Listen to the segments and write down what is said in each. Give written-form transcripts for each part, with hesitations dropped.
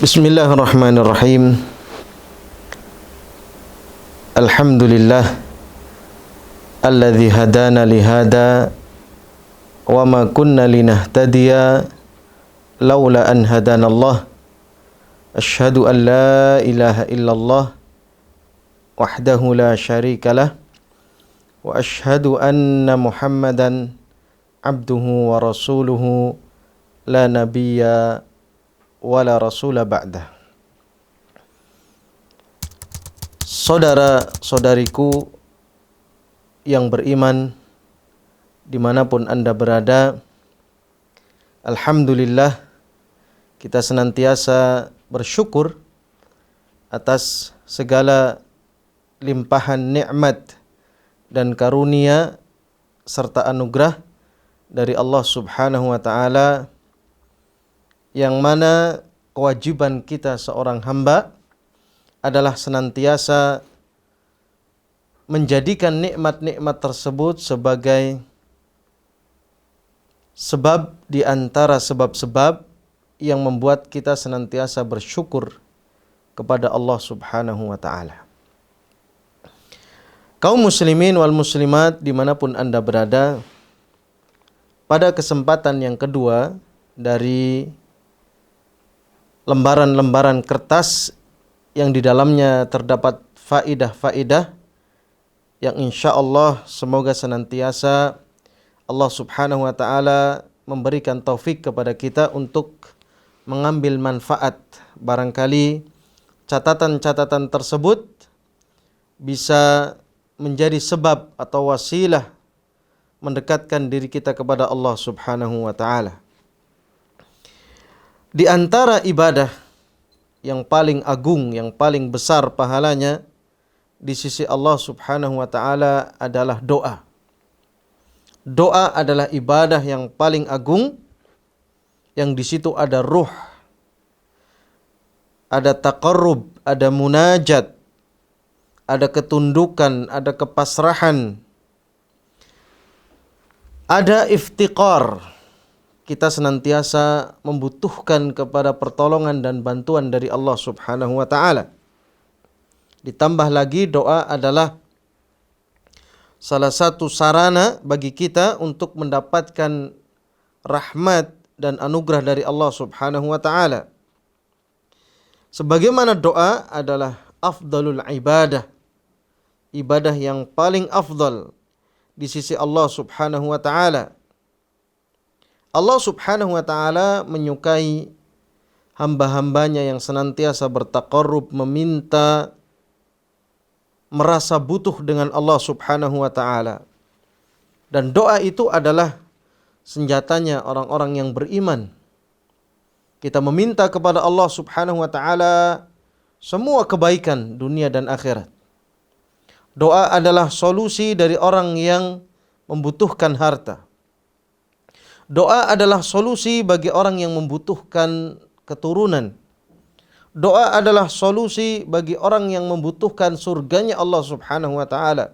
Bismillahirrahmanirrahim. Alhamdulillah alladzi hadana li hada wa ma kunna linahtadiya laula an hadanallah. Asyhadu an la ilaha illallah wahdahu la syarikalah wa asyhadu anna Muhammadan abduhu wa rasuluhu la nabiyya wala rasula ba'dah. Saudara-saudariku yang beriman dimanapun Anda berada, alhamdulillah kita senantiasa bersyukur atas segala limpahan nikmat dan karunia serta anugerah dari Allah Subhanahu wa taala, yang mana kewajiban kita seorang hamba adalah senantiasa menjadikan nikmat-nikmat tersebut sebagai sebab di antara sebab-sebab yang membuat kita senantiasa bersyukur kepada Allah Subhanahu wa ta'ala. Kaum muslimin wal muslimat dimanapun Anda berada, pada kesempatan yang kedua dari lembaran-lembaran kertas yang di dalamnya terdapat faidah-faidah yang insya Allah semoga senantiasa Allah Subhanahu wa ta'ala memberikan taufik kepada kita untuk mengambil manfaat. Barangkali catatan-catatan tersebut bisa menjadi sebab atau wasilah mendekatkan diri kita kepada Allah Subhanahu wa ta'ala. Di antara ibadah yang paling agung, yang paling besar pahalanya di sisi Allah Subhanahu wa ta'ala adalah doa. Doa adalah ibadah yang paling agung, yang di situ ada ruh, ada taqarrub, ada munajat, ada ketundukan, ada kepasrahan, ada iftiqar. Kita senantiasa membutuhkan kepada pertolongan dan bantuan dari Allah Subhanahu wa ta'ala. Ditambah lagi doa adalah salah satu sarana bagi kita untuk mendapatkan rahmat dan anugerah dari Allah Subhanahu wa ta'ala. Sebagaimana doa adalah afdalul ibadah, ibadah yang paling afdal di sisi Allah Subhanahu wa ta'ala. Allah Subhanahu wa ta'ala menyukai hamba-hambanya yang senantiasa bertaqarrub, meminta, merasa butuh dengan Allah Subhanahu wa ta'ala. Dan doa itu adalah senjatanya orang-orang yang beriman. Kita meminta kepada Allah Subhanahu wa ta'ala semua kebaikan dunia dan akhirat. Doa adalah solusi dari orang yang membutuhkan harta. Doa adalah solusi bagi orang yang membutuhkan keturunan. Doa adalah solusi bagi orang yang membutuhkan surganya Allah Subhanahu wa ta'ala.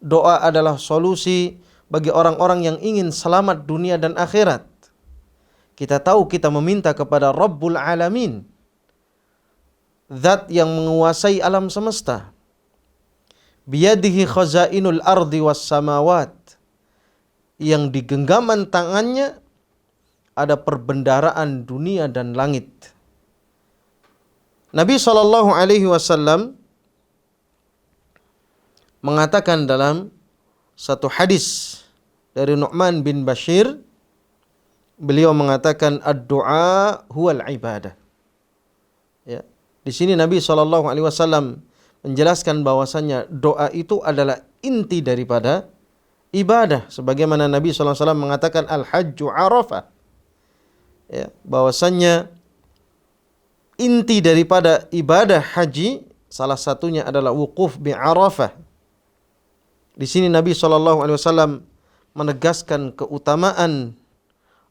Doa adalah solusi bagi orang-orang yang ingin selamat dunia dan akhirat. Kita tahu kita meminta kepada Rabbul Alamin, Zat yang menguasai alam semesta. Biyadihi khazainul ardi was samawat, yang di genggaman tangannya ada perbendaharaan dunia dan langit. Nabi SAW mengatakan dalam satu hadis dari Nu'man bin Bashir, beliau mengatakan ad-du'a huwal ibadah. Ya, di sini Nabi SAW menjelaskan bahwasannya doa itu adalah inti daripada ibadah, sebagaimana Nabi SAW mengatakan al-hajju arafah, ya, bahwasannya inti daripada ibadah haji salah satunya adalah wukuf bi Arafah. Di sini Nabi SAW menegaskan keutamaan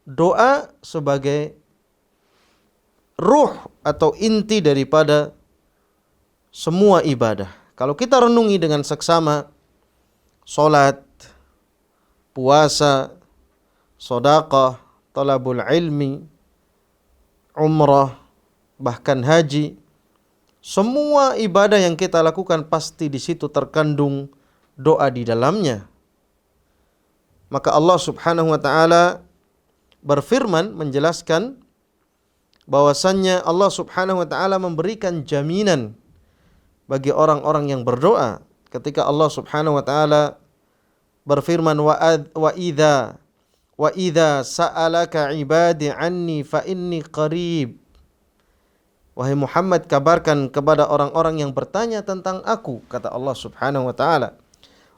doa sebagai ruh atau inti daripada semua ibadah. Kalau kita renungi dengan seksama, salat, puasa, sedekah, talabul ilmi, umrah, bahkan haji, semua ibadah yang kita lakukan pasti di situ terkandung doa di dalamnya. Maka Allah Subhanahu wa taala berfirman menjelaskan bahwasannya Allah Subhanahu wa taala memberikan jaminan bagi orang-orang yang berdoa ketika Allah Subhanahu wa taala berfirman wa idza sa'alaka ibadi anni fa inni qarib. Wahai Muhammad, kabarkan kepada orang-orang yang bertanya tentang aku, kata Allah Subhanahu wa taala.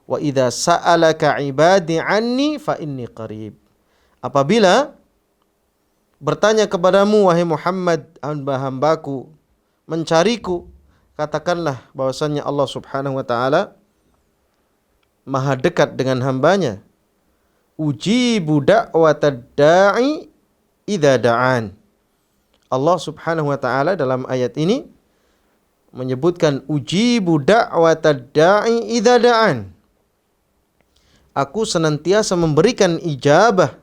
Wa idza sa'alaka ibadi anni fa inni qarib. Apabila bertanya kepadamu wahai Muhammad, hamba-hambaku mencariku, katakanlah bahwasannya Allah Subhanahu wa taala maha dekat dengan hambanya. Ujibu da'watad da'i idza da'an. Allah Subhanahu wa taala dalam ayat ini menyebutkan ujibu da'watad da'i idza da'an. Aku senantiasa memberikan ijabah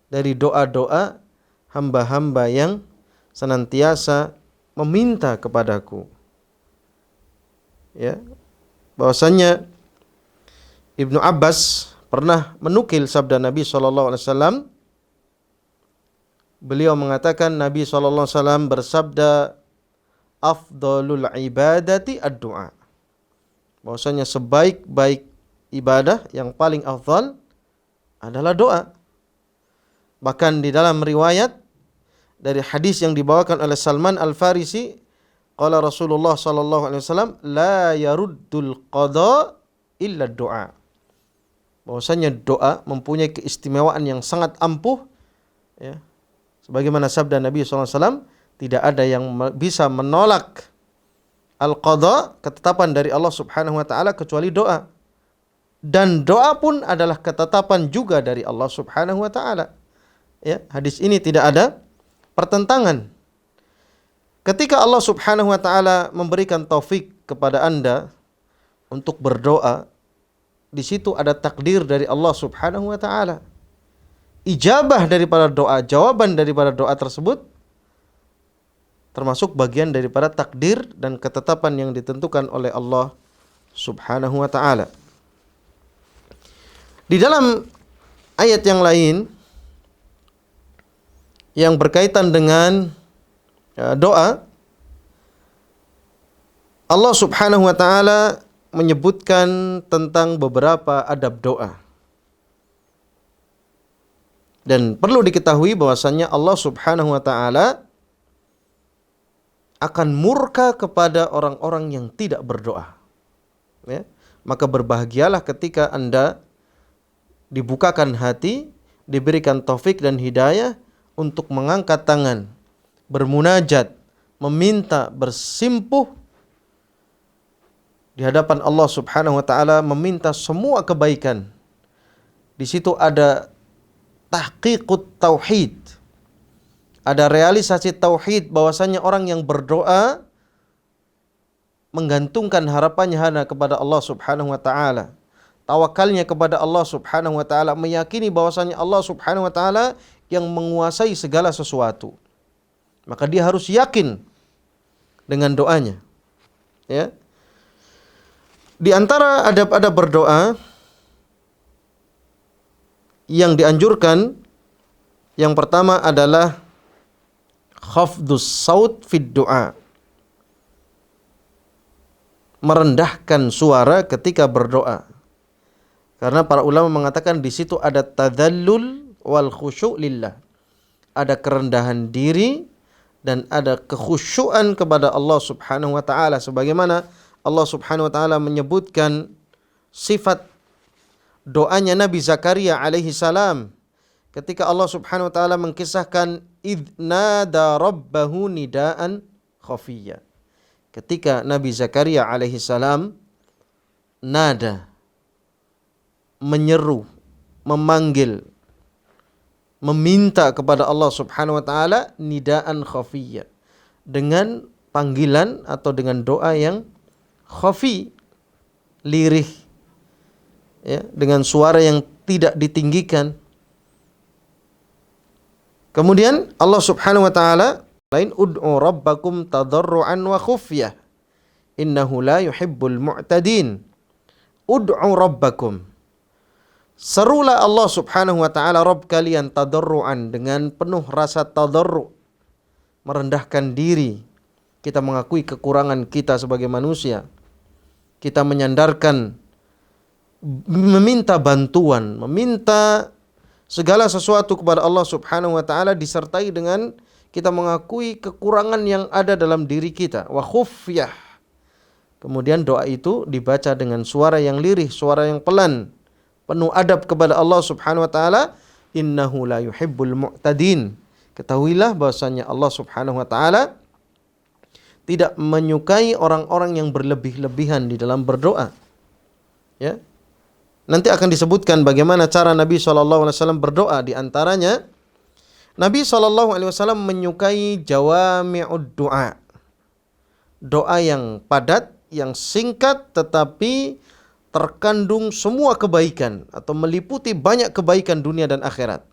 dari doa-doa hamba-hamba yang senantiasa meminta kepadaku. Ya. Bahwasanya Ibnu Abbas pernah menukil sabda Nabi SAW. Beliau mengatakan Nabi SAW bersabda, afdalul ibadati ad-du'a. Bahwasanya sebaik-baik ibadah yang paling afdal adalah doa. Bahkan di dalam riwayat dari hadis yang dibawakan oleh Salman Al-Farisi, qala Rasulullah SAW, la yaruddul qada illa doa. Bahwasanya doa mempunyai keistimewaan yang sangat ampuh, ya. Sebagaimana sabda Nabi SAW, tidak ada yang bisa menolak al-qadha, ketetapan dari Allah Subhanahu wa taala, kecuali doa. Dan doa pun adalah ketetapan juga dari Allah Subhanahu wa taala. Ya, hadis ini tidak ada pertentangan. Ketika Allah Subhanahu wa taala memberikan taufik kepada Anda untuk berdoa, di situ ada takdir dari Allah Subhanahu wa taala. Ijabah daripada doa, jawaban daripada doa tersebut termasuk bagian daripada takdir dan ketetapan yang ditentukan oleh Allah Subhanahu wa taala. Di dalam ayat yang lain yang berkaitan dengan doa, Allah Subhanahu wa taala menyebutkan tentang beberapa adab doa. Dan perlu diketahui bahwasannya Allah Subhanahu wa taala akan murka kepada orang-orang yang tidak berdoa. Ya. Maka berbahagialah ketika Anda dibukakan hati, diberikan taufik dan hidayah untuk mengangkat tangan, bermunajat, meminta, bersimpuh di hadapan Allah Subhanahu wa taala, meminta semua kebaikan. Di situ ada tahqiqut tauhid. Ada realisasi tauhid, bahwasanya orang yang berdoa menggantungkan harapannya hanya kepada Allah Subhanahu wa taala. Tawakalnya kepada Allah Subhanahu wa taala, meyakini bahwasanya Allah Subhanahu wa taala yang menguasai segala sesuatu. Maka dia harus yakin dengan doanya. Ya. Di antara adab-adab berdoa yang dianjurkan, yang pertama adalah khafdus saut fid du'a. Merendahkan suara ketika berdoa. Karena para ulama mengatakan di situ ada tadallul wal khusyu' lillah. Ada kerendahan diri dan ada kekhusyuan kepada Allah Subhanahu wa taala, sebagaimana Allah Subhanahu wa taala menyebutkan sifat doanya Nabi Zakaria alaihi salam ketika Allah Subhanahu wa taala mengkisahkan idnada rabbahu nidaan khafiyya. Ketika Nabi Zakaria alaihi salam nada, menyeru, memanggil, meminta kepada Allah Subhanahu wa taala nidaan khafiyya, dengan panggilan atau dengan doa yang khafi, lirih, ya, dengan suara yang tidak ditinggikan. Kemudian Allah Subhanahu wa taala lain, ud'u rabbakum tadarruan wa khufyah innahu la yuhibbul mu'tadin. Ud'u rabbakum, serulah Allah subhanahu wa ta'ala Rabb kalian tadarruan, dengan penuh rasa tadarru, merendahkan diri. Kita mengakui kekurangan kita sebagai manusia. Kita menyandarkan, meminta bantuan, meminta segala sesuatu kepada Allah subhanahu wa ta'ala, disertai dengan kita mengakui kekurangan yang ada dalam diri kita. Wa khufyah. Kemudian doa itu dibaca dengan suara yang lirih, suara yang pelan, penuh adab kepada Allah subhanahu wa ta'ala. Innahu la yuhibbul mu'tadin. Ketahuilah bahwasanya Allah subhanahu wa ta'ala tidak menyukai orang-orang yang berlebih-lebihan di dalam berdoa. Ya. Nanti akan disebutkan bagaimana cara Nabi SAW berdoa. Di antaranya, Nabi SAW menyukai jawami'ud du'a. Doa yang padat, yang singkat, tetapi terkandung semua kebaikan, atau meliputi banyak kebaikan dunia dan akhirat.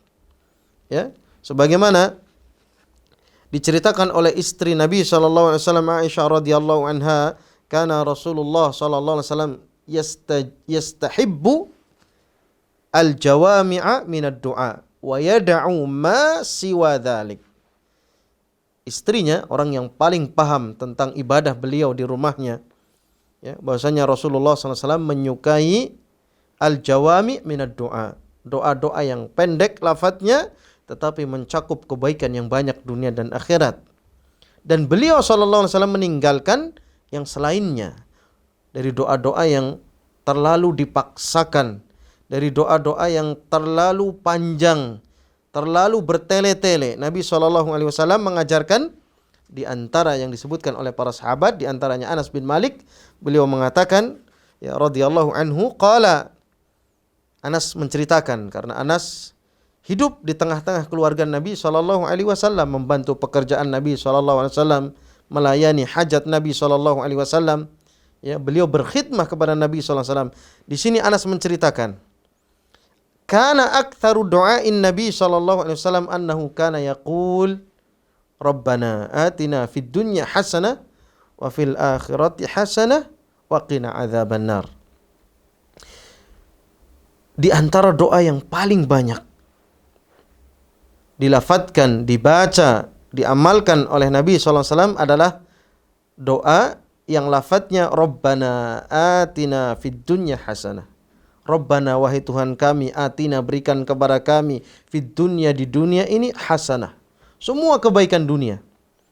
Ya. Sebagaimana diceritakan oleh istri Nabi SAW, Aisyah radhiyallahu anha, kana Rasulullah SAW yastahibbu al-jawami'a minad du'a wa yada'u ma siwa dhalik. Istrinya, orang yang paling paham tentang ibadah beliau di rumahnya, ya, bahwasanya Rasulullah SAW menyukai al-jawami' minad du'a, doa-doa yang pendek lafadznya tetapi mencakup kebaikan yang banyak dunia dan akhirat. Dan beliau SAW meninggalkan yang selainnya, dari doa-doa yang terlalu dipaksakan, dari doa-doa yang terlalu panjang, terlalu bertele-tele. Nabi SAW mengajarkan, di antara yang disebutkan oleh para sahabat, di antaranya Anas bin Malik, beliau mengatakan, ya radhiyallahu anhu, qala, Anas menceritakan, karena Anas hidup di tengah-tengah keluarga Nabi SAW, membantu pekerjaan Nabi SAW, melayani hajat Nabi SAW. Ya, beliau berkhidmah kepada Nabi SAW. Di sini Anas menceritakan, kana aktsaru du'ain Nabi SAW annahu kana yaqul, Rabbana atina fid dunya hasanah wa fil akhirati hasanah wa qina adzabannar. Di antara doa yang paling banyak dilafadzkan, dibaca, diamalkan oleh Nabi SAW adalah doa yang lafadznya Rabbana atina fid dunya hasanah. Rabbana, wahai Tuhan kami, atina, berikan kepada kami, fid dunya, di dunia ini, hasanah, semua kebaikan dunia.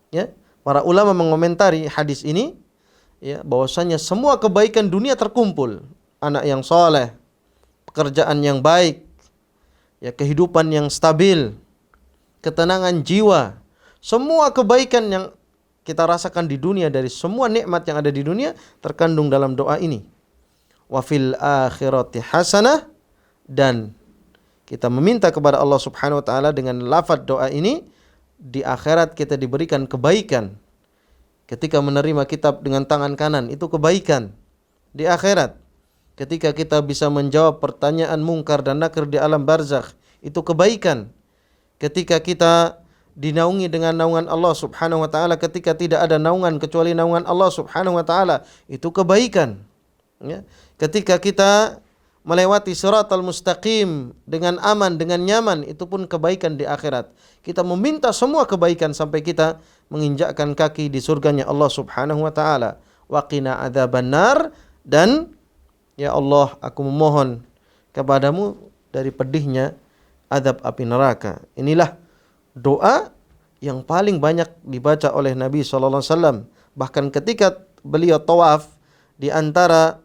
Ya, para ulama mengomentari hadis ini, ya, bahwasanya semua kebaikan dunia terkumpul. Anak yang soleh, pekerjaan yang baik, ya, kehidupan yang stabil, ketenangan jiwa, semua kebaikan yang kita rasakan di dunia, dari semua nikmat yang ada di dunia terkandung dalam doa ini. Wa fil akhirati hasanah, dan kita meminta kepada Allah Subhanahu wa taala dengan lafaz doa ini, di akhirat kita diberikan kebaikan. Ketika menerima kitab dengan tangan kanan, itu kebaikan di akhirat. Ketika kita bisa menjawab pertanyaan mungkar dan nakir di alam barzakh, itu kebaikan. Ketika kita dinaungi dengan naungan Allah Subhanahu wa taala, ketika tidak ada naungan kecuali naungan Allah Subhanahu wa taala, itu kebaikan. Ya. Ketika kita melewati siratal mustaqim dengan aman, dengan nyaman, itu pun kebaikan di akhirat. Kita meminta semua kebaikan sampai kita menginjakkan kaki di surganya Allah Subhanahu wa taala. Wa qina adzabannar, dan ya Allah, aku memohon kepadamu dari pedihnya azab api neraka. Inilah doa yang paling banyak dibaca oleh Nabi SAW. Bahkan ketika beliau tawaf di antara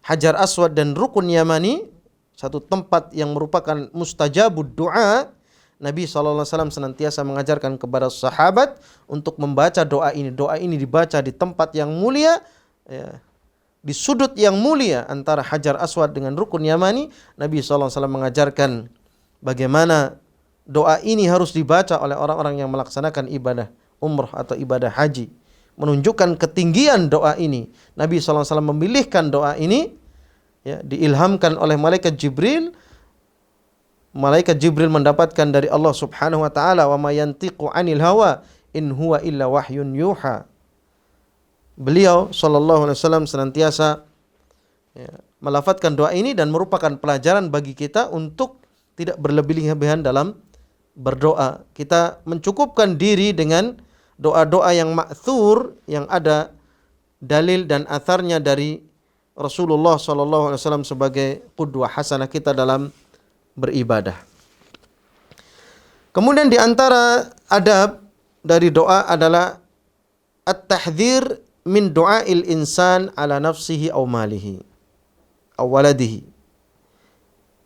Hajar Aswad dan Rukun Yamani, satu tempat yang merupakan mustajabud doa, Nabi SAW senantiasa mengajarkan kepada sahabat untuk membaca doa ini. Doa ini dibaca di tempat yang mulia, ya, di sudut yang mulia antara Hajar Aswad dengan Rukun Yamani. Nabi SAW mengajarkan bagaimana doa ini harus dibaca oleh orang-orang yang melaksanakan ibadah umrah atau ibadah haji. Menunjukkan ketinggian doa ini. Nabi SAW memilihkan doa ini, ya, diilhamkan oleh malaikat Jibril, malaikat Jibril mendapatkan dari Allah Subhanahu wa taala, wa ma yantiqu 'anil hawa in huwa illa wahyun yuha. Beliau sallallahu alaihi wasallam senantiasa melafadzkan doa ini dan merupakan pelajaran bagi kita untuk tidak berlebih-lebihan dalam berdoa. Kita mencukupkan diri dengan doa-doa yang ma'thur, yang ada dalil dan atharnya dari Rasulullah sallallahu alaihi wasallam sebagai qudwah hasanah kita dalam beribadah. Kemudian di antara adab dari doa adalah at-tahdhir min du'ail insan ala nafsihi aw malihi aw waladihi.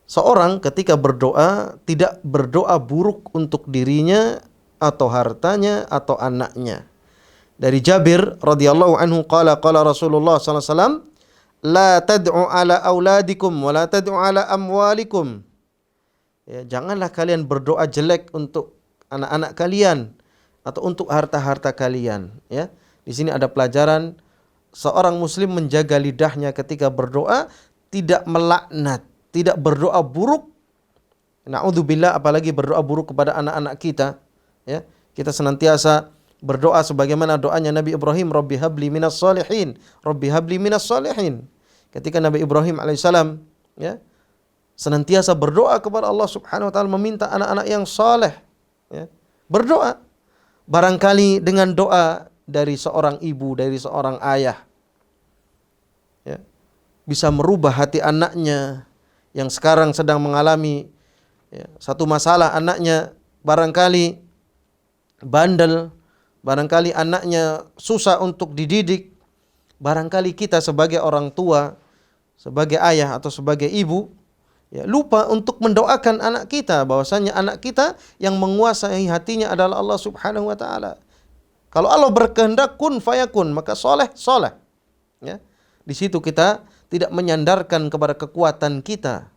Seorang ketika berdoa tidak berdoa buruk untuk dirinya atau hartanya atau anaknya. Dari Jabir radhiyallahu anhu qala Rasulullah sallallahu alaihi wasallam, la tad'u ala auladikum wa la tad'u ala amwalikum. Ya, janganlah kalian berdoa jelek untuk anak-anak kalian atau untuk harta-harta kalian, ya. Di sini ada pelajaran seorang muslim menjaga lidahnya ketika berdoa, tidak melaknat, tidak berdoa buruk. Na'udzubillah, apalagi berdoa buruk kepada anak-anak kita, ya. Kita senantiasa berdoa sebagaimana doanya Nabi Ibrahim, Rabbi habli minas salihin, Rabbi habli minas salihin. Ketika Nabi Ibrahim alaihissalam, ya, senantiasa berdoa kepada Allah Subhanahu wa taala, meminta anak-anak yang saleh, ya. Berdoa. Barangkali dengan doa dari seorang ibu, dari seorang ayah, ya, bisa merubah hati anaknya yang sekarang sedang mengalami, ya, satu masalah. Anaknya barangkali bandel, barangkali anaknya susah untuk dididik. Barangkali kita sebagai orang tua, sebagai ayah atau sebagai ibu, ya, lupa untuk mendoakan anak kita, bahwasanya anak kita yang menguasai hatinya adalah Allah Subhanahu wa taala. Kalau Allah berkehendak kun fayakun, maka soleh. Ya. Di situ kita tidak menyandarkan kepada kekuatan kita,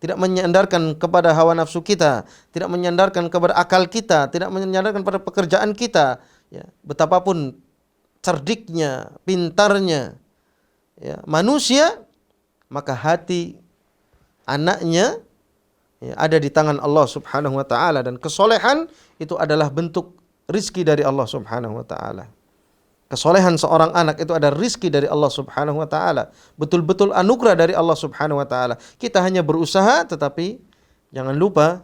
tidak menyandarkan kepada hawa nafsu kita, tidak menyandarkan kepada akal kita, tidak menyandarkan pada pekerjaan kita. Ya, betapapun cerdiknya, pintarnya, ya, manusia, maka hati anaknya, ya, ada di tangan Allah Subhanahu wa taala, dan kesolehan itu adalah bentuk rizki dari Allah Subhanahu wa taala. Kesolehan seorang anak itu ada rizki dari Allah Subhanahu wa taala, betul-betul anugerah dari Allah Subhanahu wa taala. Kita hanya berusaha, tetapi jangan lupa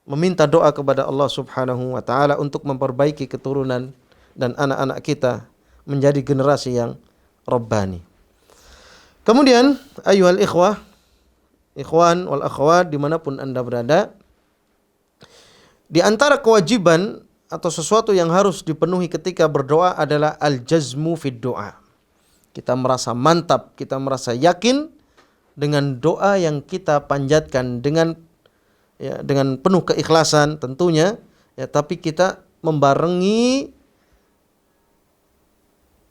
meminta doa kepada Allah Subhanahu wa taala untuk memperbaiki keturunan dan anak-anak kita menjadi generasi yang rabbani. Kemudian ayyuhal ikhwan wal akhwat dimanapun Anda berada, di antara kewajiban atau sesuatu yang harus dipenuhi ketika berdoa adalah al-jazmu fid doa. Kita merasa mantap, kita merasa yakin dengan doa yang kita panjatkan dengan, ya, dengan penuh keikhlasan tentunya, ya, tapi kita membarengi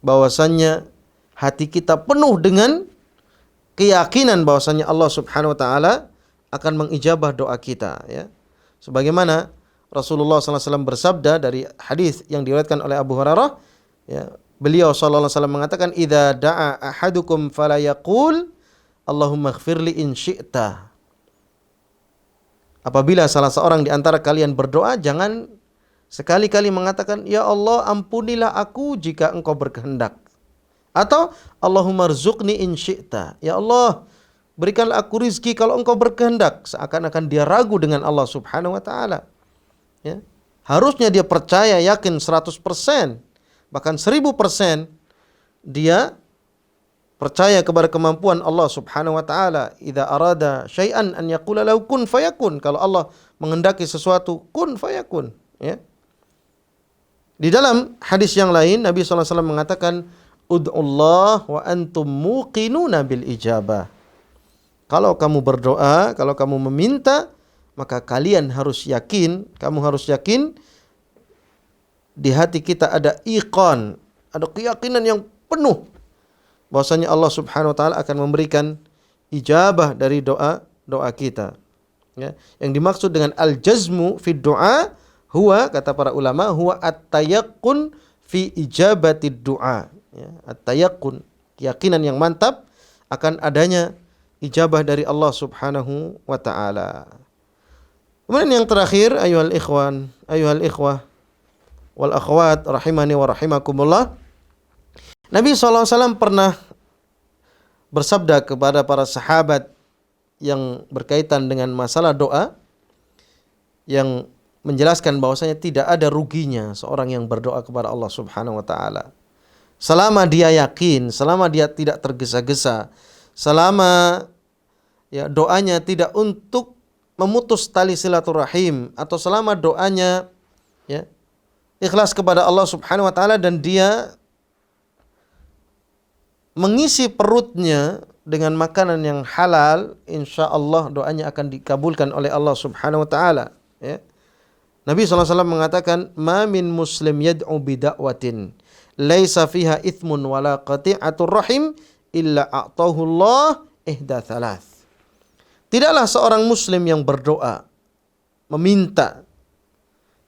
bahwasannya hati kita penuh dengan keyakinan bahwasannya Allah Subhanahu wa taala akan mengijabah doa kita, ya. Sebagaimana Rasulullah SAW bersabda dari hadis yang diriwayatkan oleh Abu Hurairah, ya, beliau SAW mengatakan, idza da'a ahadukum fala yaqul Allahumma ighfirli in syi'ta. Apabila salah seorang di antara kalian berdoa, jangan sekali-kali mengatakan, ya Allah ampunilah aku jika engkau berkehendak. Atau Allahumma rzuqni in syi'ta. Ya Allah, berikanlah aku rizki kalau engkau berkehendak. Seakan-akan dia ragu dengan Allah Subhanahu wa taala. Ya. Harusnya dia percaya, yakin 100%, bahkan 1000% dia percaya kepada kemampuan Allah Subhanahu wa taala. Idza arada syai'an an yaqula lahu kun fayakun. Kalau Allah menghendaki sesuatu, kun fayakun, ya. Di dalam hadis yang lain Nabi sallallahu alaihi wasallam mengatakan, ud'ullah wa antum muqinuna bil ijabah. Kalau kamu berdoa, kalau kamu meminta, maka kalian harus yakin, kamu harus yakin di hati kita ada iqan, ada keyakinan yang penuh bahwasanya Allah Subhanahu wa taala akan memberikan ijabah dari doa kita. Ya. Yang dimaksud dengan al-jazmu fi doa huwa, kata para ulama, huwa at-tayaqqun fi ijabati doa. Ya, at-tayaqqun, keyakinan yang mantap akan adanya ijabah dari Allah Subhanahu wa taala. Kemudian yang terakhir, ayuhal ikhwah wal akhwat rahimani wa rahimakumullah. Nabi SAW pernah bersabda kepada para sahabat yang berkaitan dengan masalah doa, yang menjelaskan bahwasanya tidak ada ruginya seorang yang berdoa kepada Allah Subhanahu wa taala. Selama dia yakin, selama dia tidak tergesa-gesa, selama doanya tidak untuk memutus tali silaturahim, atau selama doanya ikhlas kepada Allah Subhanahu wa taala dan dia mengisi perutnya dengan makanan yang halal, insya Allah doanya akan dikabulkan oleh Allah Subhanahu wa taala. Nabi SAW mengatakan, "Ma min muslim yad'u bida'watin laisa fiha ithmun wala qati'atur rahim illa a'tahu Allah ihda thalath." Tidaklah seorang muslim yang berdoa meminta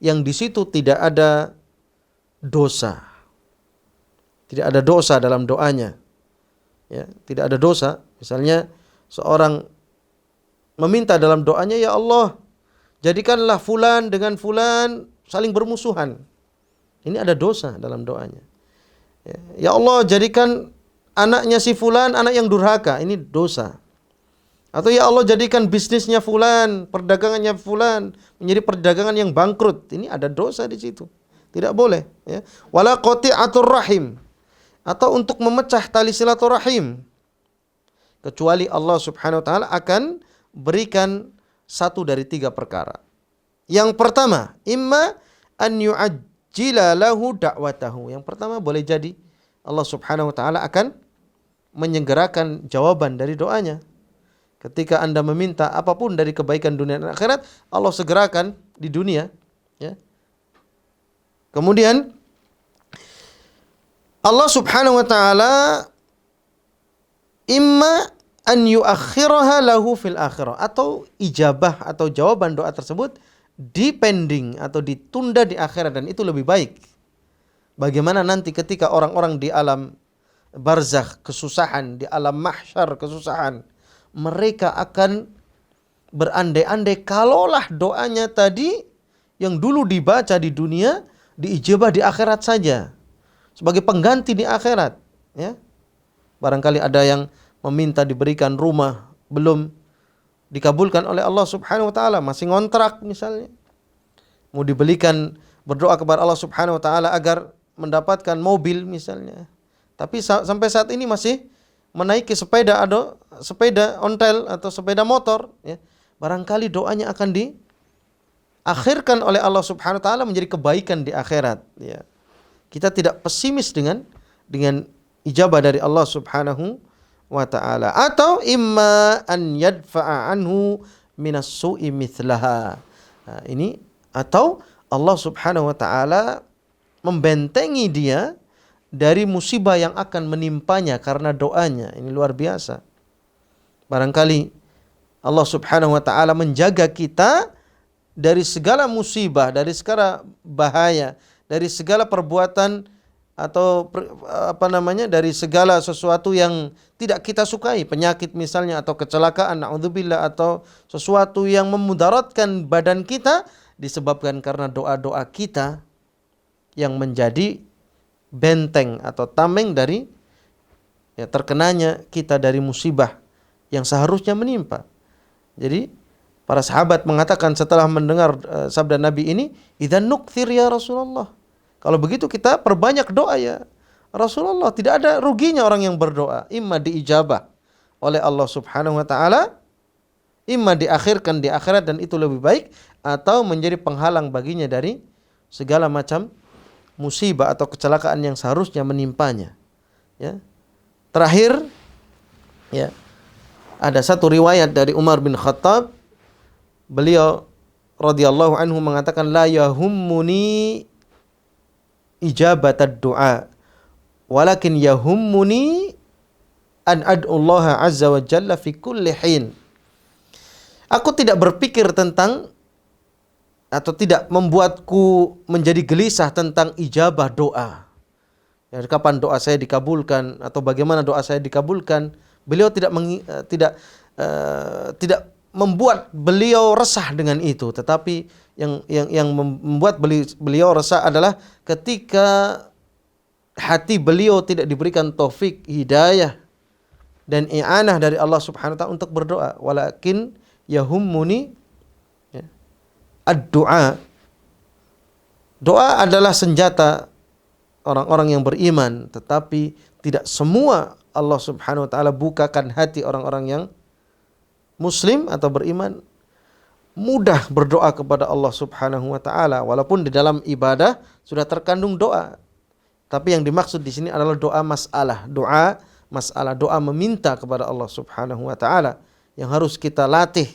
yang di situ tidak ada dosa. Tidak ada dosa dalam doanya. Tidak ada dosa. Misalnya seorang meminta dalam doanya, ya Allah, jadikanlah fulan dengan fulan saling bermusuhan. Ini ada dosa dalam doanya. Ya Allah, jadikan anaknya si fulan anak yang durhaka. Ini dosa. Atau ya Allah, jadikan bisnisnya fulan, perdagangannya fulan menjadi perdagangan yang bangkrut. Ini ada dosa di situ. Tidak boleh. Wala qati'atur rahim. Atau untuk memecah tali silaturahim. Kecuali Allah Subhanahu wa taala akan berikan satu dari tiga perkara. Yang pertama, imma an yu'ajjila lahu da'watahu. Yang pertama, boleh jadi Allah Subhanahu wa taala akan menyegerakan jawaban dari doanya. Ketika Anda meminta apapun dari kebaikan dunia dan akhirat, Allah segerakan di dunia. Kemudian Allah Subhanahu wa taala imma an yuakhiraha lahu fil akhirah, atau ijabah atau jawaban doa tersebut dipending atau ditunda di akhirat, dan itu lebih baik. Bagaimana nanti ketika orang-orang di alam barzakh kesusahan, di alam mahsyar kesusahan, mereka akan berandai-andai kalaulah doanya tadi yang dulu dibaca di dunia diijabah di akhirat saja, sebagai pengganti di akhirat. Barangkali ada yang meminta diberikan rumah, belum dikabulkan oleh Allah Subhanahu wa taala, masih ngontrak misalnya. Mau dibelikan, berdoa kepada Allah Subhanahu wa taala agar mendapatkan mobil misalnya. Tapi sampai saat ini masih menaiki sepeda ontel atau sepeda motor. Barangkali doanya akan diakhirkan oleh Allah Subhanahu wa taala menjadi kebaikan di akhirat. Kita tidak pesimis dengan ijabah dari Allah Subhanahu wa ta'ala. Atau imma an yadfa'a anhu minas su'i mithlaha. Ini atau Allah Subhanahu wa ta'ala membentengi dia dari musibah yang akan menimpanya karena doanya. Ini luar biasa. Barangkali Allah Subhanahu wa ta'ala menjaga kita dari segala musibah, dari segala bahaya, dari segala perbuatan atau dari segala sesuatu yang tidak kita sukai, penyakit misalnya, atau kecelakaan, naudzubillah, atau sesuatu yang memudaratkan badan kita, disebabkan karena doa-doa kita yang menjadi benteng atau tameng dari terkenanya kita dari musibah yang seharusnya menimpa. Jadi para sahabat mengatakan setelah mendengar sabda Nabi ini, "Idzan nukthir ya Rasulullah." Kalau begitu kita perbanyak doa ya Rasulullah. Tidak ada ruginya orang yang berdoa. Imma diijabah oleh Allah Subhanahu wa ta'ala, imma diakhirkan di akhirat dan itu lebih baik, atau menjadi penghalang baginya dari segala macam musibah atau kecelakaan yang seharusnya menimpanya. Terakhir, ada satu riwayat dari Umar bin Khattab. Beliau radhiyallahu anhu mengatakan, la yahummuni ijabatad du'a walakin yahummuni an ad'ullaha azza wa jalla fi kulli hin. Aku tidak berpikir tentang atau tidak membuatku menjadi gelisah tentang ijabah doa. Kapan doa saya dikabulkan atau bagaimana doa saya dikabulkan. Beliau tidak membuat beliau resah dengan itu, tetapi yang membuat beliau resah adalah ketika hati beliau tidak diberikan taufik, hidayah dan i'anah dari Allah Subhanahu wa taala untuk berdoa. Walakin yahummuni, ya, ad-du'a. Doa adalah senjata orang-orang yang beriman, tetapi tidak semua Allah Subhanahu wa taala bukakan hati orang-orang yang muslim atau beriman mudah berdoa kepada Allah Subhanahu wa taala, walaupun di dalam ibadah sudah terkandung doa. Tapi yang dimaksud di sini adalah doa masalah, doa meminta kepada Allah Subhanahu wa taala yang harus kita latih,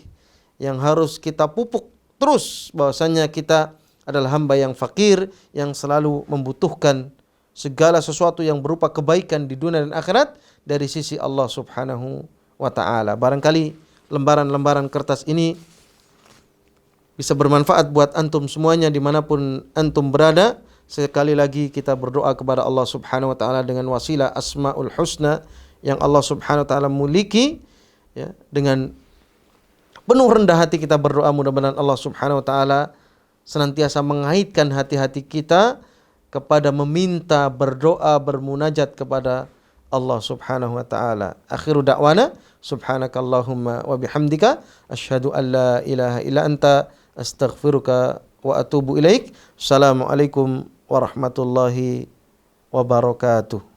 yang harus kita pupuk terus, bahwasanya kita adalah hamba yang fakir, yang selalu membutuhkan segala sesuatu yang berupa kebaikan di dunia dan akhirat dari sisi Allah Subhanahu wa taala. Barangkali lembaran-lembaran kertas ini bisa bermanfaat buat antum semuanya dimanapun antum berada. Sekali lagi kita berdoa kepada Allah Subhanahu wa taala dengan wasilah Asmaul Husna yang Allah Subhanahu wa taala miliki, ya, dengan penuh rendah hati kita berdoa, mudah-mudahan Allah Subhanahu wa taala senantiasa mengaitkan hati-hati kita kepada meminta, berdoa, bermunajat kepada Allah Subhanahu wa taala. Akhiru da'wana subhanakallahumma wa bihamdika asyhadu an la ilaha illa anta astaghfiruka wa atubu ilaik. Assalamualaikum warahmatullahi wabarakatuh.